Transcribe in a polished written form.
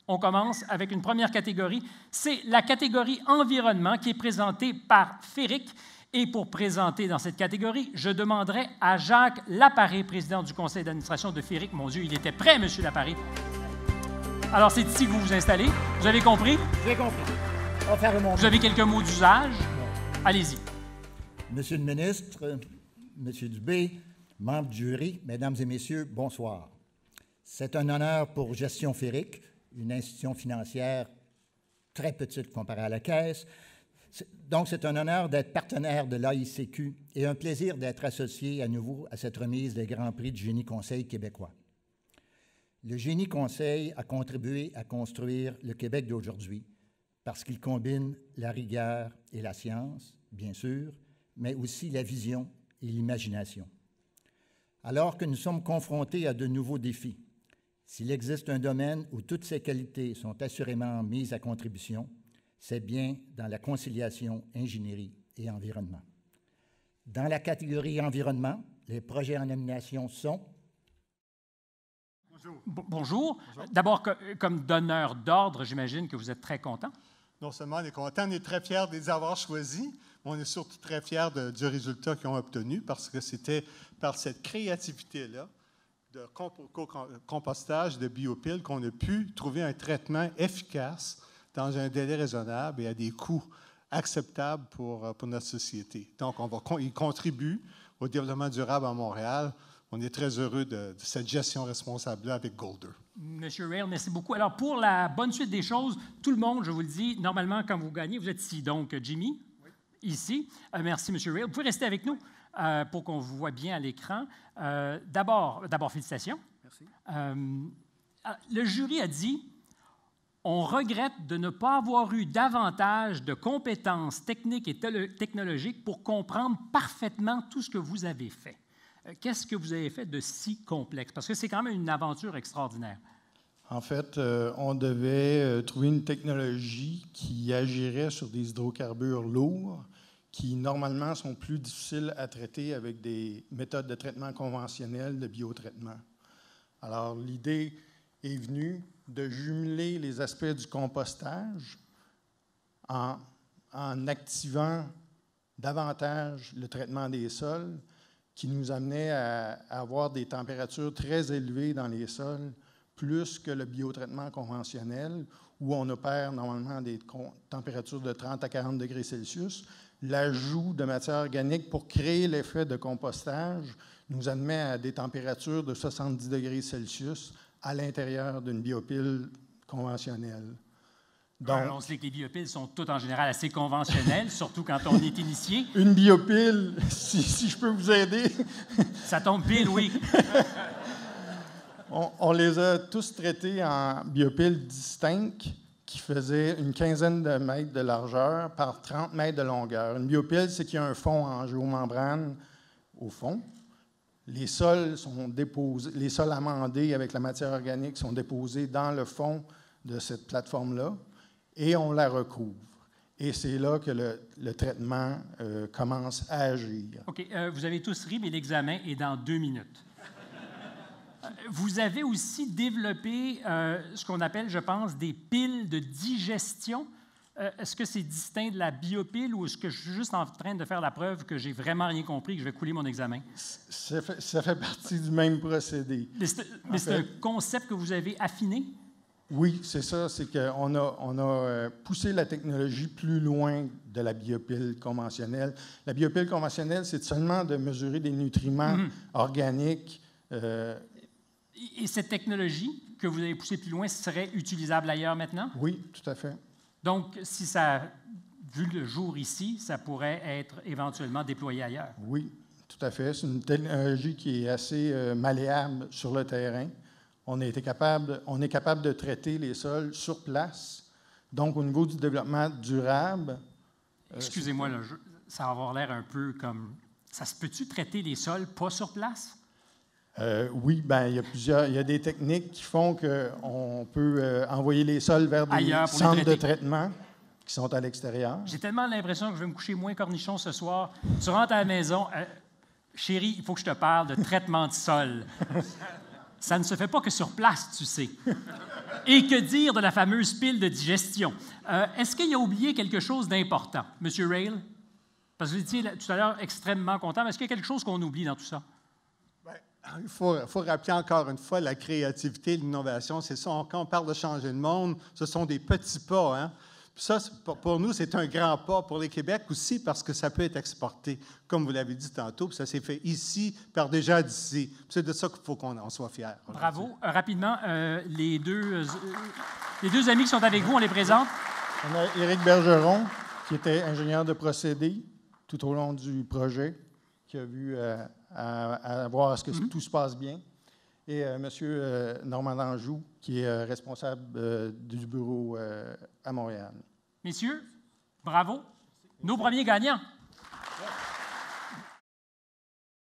On commence avec une première catégorie. C'est la catégorie environnement qui est présentée par Féric. Et pour présenter dans cette catégorie, je demanderai à Jacques Laparé, président du conseil d'administration de Féric. Mon Dieu, il était prêt, M. Laparé. Alors, c'est ici que vous vous installez. Vous avez compris? J'ai compris. On va faire le monde. Vous avez quelques mots d'usage? Allez-y. Monsieur le ministre, Monsieur Dubé, membres du jury, mesdames et messieurs, bonsoir. C'est un honneur pour Gestion Féric, une institution financière très petite comparée à la Caisse. Donc, c'est un honneur d'être partenaire de l'AICQ et un plaisir d'être associé à nouveau à cette remise des Grands Prix du Génie Conseil québécois. Le Génie Conseil a contribué à construire le Québec d'aujourd'hui parce qu'il combine la rigueur et la science, bien sûr, mais aussi la vision et l'imagination. Alors que nous sommes confrontés à de nouveaux défis, s'il existe un domaine où toutes ces qualités sont assurément mises à contribution, c'est bien dans la conciliation ingénierie et environnement. Dans la catégorie environnement, les projets en nomination sont... Bonjour. Bonjour. D'abord, comme donneur d'ordre, j'imagine que vous êtes très content. Non seulement on est content, on est très fiers de les avoir choisis, mais on est surtout très fiers du résultat qu'ils ont obtenu parce que c'était par cette créativité-là de compostage de biopiles qu'on a pu trouver un traitement efficace dans un délai raisonnable et à des coûts acceptables pour notre société. Donc, il contribue au développement durable à Montréal. On est très heureux de cette gestion responsable-là avec Golder. Monsieur Rail, merci beaucoup. Alors, pour la bonne suite des choses, tout le monde, je vous le dis, normalement, quand vous gagnez, vous êtes ici. Donc, Jimmy, oui. Ici. Merci, Monsieur Rail. Vous pouvez rester avec nous pour qu'on vous voit bien à l'écran. D'abord, félicitations. Merci. Le jury a dit... On regrette de ne pas avoir eu davantage de compétences techniques et technologiques pour comprendre parfaitement tout ce que vous avez fait. Qu'est-ce que vous avez fait de si complexe? Parce que c'est quand même une aventure extraordinaire. En fait, on devait trouver une technologie qui agirait sur des hydrocarbures lourds qui, normalement, sont plus difficiles à traiter avec des méthodes de traitement conventionnelles de biotraitement. Alors, l'idée est venue de jumeler les aspects du compostage en activant davantage le traitement des sols qui nous amenait à avoir des températures très élevées dans les sols, plus que le biotraitement conventionnel, où on opère normalement des températures de 30 à 40 degrés Celsius. L'ajout de matière organique pour créer l'effet de compostage nous admet à des températures de 70 degrés Celsius à l'intérieur d'une biopile conventionnelle. Donc, on sait que les biopiles sont toutes en général assez conventionnelles, surtout quand on est initié. Une biopile, si je peux vous aider. Ça tombe pile, oui. On les a tous traités en biopiles distinctes qui faisaient une quinzaine de mètres de largeur par 30 mètres de longueur. Une biopile, c'est qu'il y a un fond en géomembrane au fond. Les sols sont déposés, les sols amendés avec la matière organique sont déposés dans le fond de cette plateforme-là et on la recouvre. Et c'est là que le traitement commence à agir. OK. Vous avez tous ri, mais l'examen est dans 2 minutes. Vous avez aussi développé ce qu'on appelle, je pense, des piles de digestion. Est-ce que c'est distinct de la biopile ou est-ce que je suis juste en train de faire la preuve que j'ai vraiment rien compris et que je vais couler mon examen? Ça fait partie du même procédé. Mais c'est un concept que vous avez affiné? Oui, c'est ça. C'est qu'on a poussé la technologie plus loin de la biopile conventionnelle. La biopile conventionnelle, c'est seulement de mesurer des nutriments organiques. Et cette technologie que vous avez poussée plus loin serait utilisable ailleurs maintenant? Oui, tout à fait. Donc, si ça a vu le jour ici, ça pourrait être éventuellement déployé ailleurs? Oui, tout à fait. C'est une technologie qui est assez malléable sur le terrain. On est capable de traiter les sols sur place. Donc, au niveau du développement durable... Excusez-moi, ça va avoir l'air un peu comme... Ça se peut-tu traiter les sols pas sur place? Oui, bien, il y a des techniques qui font qu'on peut envoyer les sols vers des centres de traitement qui sont à l'extérieur. J'ai tellement l'impression que je vais me coucher moins cornichon ce soir. Tu rentres à la maison, chérie, il faut que je te parle de traitement de sol. Ça ne se fait pas que sur place, tu sais. Et que dire de la fameuse pile de digestion? Est-ce qu'il a oublié quelque chose d'important, M. Rail? Parce que vous étiez tout à l'heure extrêmement content, mais est-ce qu'il y a quelque chose qu'on oublie dans tout ça? Bien, il faut rappeler encore une fois la créativité et l'innovation. C'est ça, quand on parle de changer le monde, ce sont des petits pas, hein? Puis ça, pour nous, c'est un grand pas pour le Québec aussi parce que ça peut être exporté, comme vous l'avez dit tantôt, puis ça s'est fait ici par des gens d'ici. C'est de ça qu'il faut qu'on en soit fiers. Bravo. Rapidement, les deux amis qui sont avec vous, on les présente. On a Éric Bergeron, qui était ingénieur de procédés tout au long du projet, qui a vu à voir à ce que tout se passe bien. Et M. Normand Danjou, qui est responsable du bureau à Montréal. Messieurs, bravo. Nos premiers gagnants.